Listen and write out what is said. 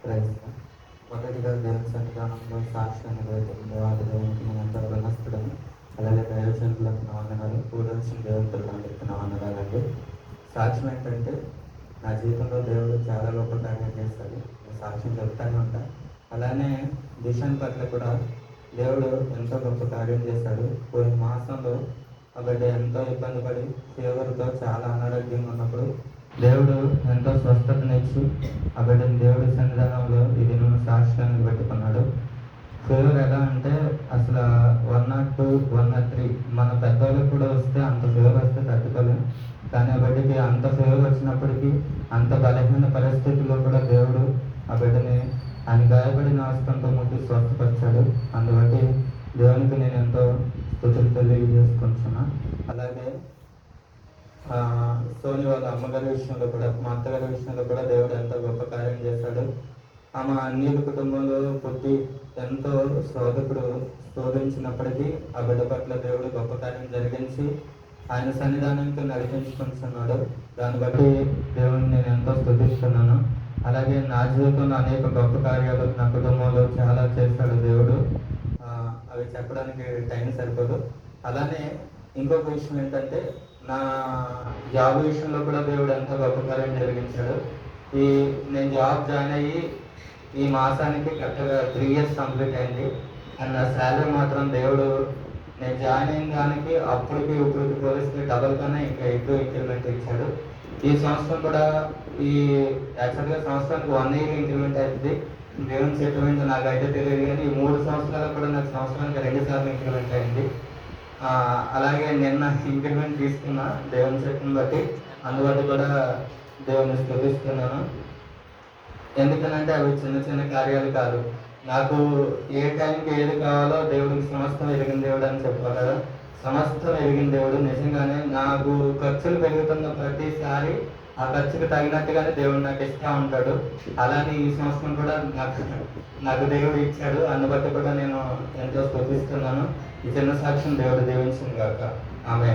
ప్రయత్నం మొదటిగా దేవుని సన్నిధానంలో సాక్ష్యాన్ని దేవాది దేవునికి నేను ఎంతో రుణస్తుడను. అలాగే దైవజనులకు నా వందనాలు, కూడవలసిన దేవుతులందరికీ నా వందనాలండి. సాక్ష్యం ఏంటంటే నా జీవితంలో దేవుడు చాలా గొప్ప కార్యం చేస్తాడు. నేను సాక్ష్యం చెప్తానే ఉంటాను. అలానే దిశాన్ పట్ల కూడా దేవుడు ఎంతో గొప్ప కార్యం చేశాడు. పోయిన మాసంలో ఆ బిడ్డ ఎంతో ఇబ్బంది పడి ఫీవర్తో చాలా అనారోగ్యంగా ఉన్నప్పుడు దేవుడు ఎంతో స్వస్థతనిచ్చి ఆ బిడ్డని దేవుడి సన్నిధానంలో ఇది నువ్వు సాక్ష్యాన్ని పెట్టుకున్నాడు. ఫీవర్ ఎలా అంటే అసలు 102, 103 మన పెద్దవాళ్ళకి కూడా వస్తే అంత ఫీవర్ వస్తే తట్టుకోలేము. కానీ ఆ బిడ్డకి అంత ఫీవర్ వచ్చినప్పటికీ అంత బలహీన పరిస్థితుల్లో కూడా దేవుడు ఆ బిడ్డని ఆయన గాయపడిన హస్తంతో ముట్టి స్వస్థపరిచాడు. అందుబట్టి దేవునికి నేను ఎంతో స్తుతులు తెలియజేసుకుంటున్నా. అలాగే సోని వాళ్ళ అమ్మగారి విషయంలో కూడా, మా అత్తగారి విషయంలో కూడా దేవుడు ఎంతో గొప్ప కార్యం చేశాడు. ఆమె అన్యుల కుటుంబంలో పుట్టి ఎంతో శోధించినప్పటికీ ఆ బిడ్డ పట్ల దేవుడు గొప్ప కార్యం జరిగించి ఆయన సన్నిధానంతో నడిపించుకుంటున్నాడు. దాన్ని బట్టి దేవుడిని నేను ఎంతో స్తుతిస్తున్నాను. అలాగే నా జీవితంలో అనేక గొప్ప కార్యాలు నా కుటుంబంలో చాలా చేశాడు దేవుడు. అవి చెప్పడానికి టైం సరిపోదు. అలానే ఇంకొక విషయం ఏంటంటే నా జాబ్ విషయంలో కూడా దేవుడు ఎంతో గొప్ప కార్యం జరిగించాడు. నేను జాబ్ జాయిన్ అయ్యి ఈ మాసానికి కరెక్ట్గా 3 years కంప్లీట్ అయింది. అండ్ నా శాలరీ మాత్రం దేవుడు నేను జాయిన్ అయిన దానికి అప్పటికి ఇప్పటికి పోలిస్తే డబల్ కన్నా ఇంకా ఎక్కువ ఇంక్రిమెంట్ ఇచ్చాడు. ఈ సంవత్సరం కూడా యాక్చువల్గా సంవత్సరానికి 1 year ఇంక్రిమెంట్ అవుతుంది. దేవుని సెటిల్మెంట్ నాకు అయితే తెలియదు, కానీ ఈ 3 సంవత్సరాలు కూడా నాకు సంవత్సరానికి 2 సార్లు ఇంక్రిమెంట్ అయింది. అలాగే నిన్న ఇంక్రిమెంట్ తీసుకున్నా దేవుని శక్తిని బట్టి. అందుబట్టి కూడా దేవుని స్తుతిస్తున్నాను. ఎందుకనంటే అవి చిన్న చిన్న కార్యాలు కాదు. నాకు ఏ టైంకి ఏది కావాలో దేవుడికి సమస్తం ఎరిగిన దేవుడు అని చెప్పాలి కదా. సమస్తం ఎరిగిన దేవుడు. నిజంగానే నాకు ఖర్చులు పెరుగుతున్న ప్రతిసారి ఆ ఖర్చుకు తగినట్టుగానే దేవుడు నాకు ఇస్తూ ఉంటాడు. అలానే ఈ సంవత్సరం కూడా నాకు దేవుడు ఇచ్చాడు. అందుబట్టి కూడా నేను ఎంతో స్తుతిస్తున్నాను. ఈ చిన్న సాక్ష్యం దేవుడు దీవించింది కాక. ఆమె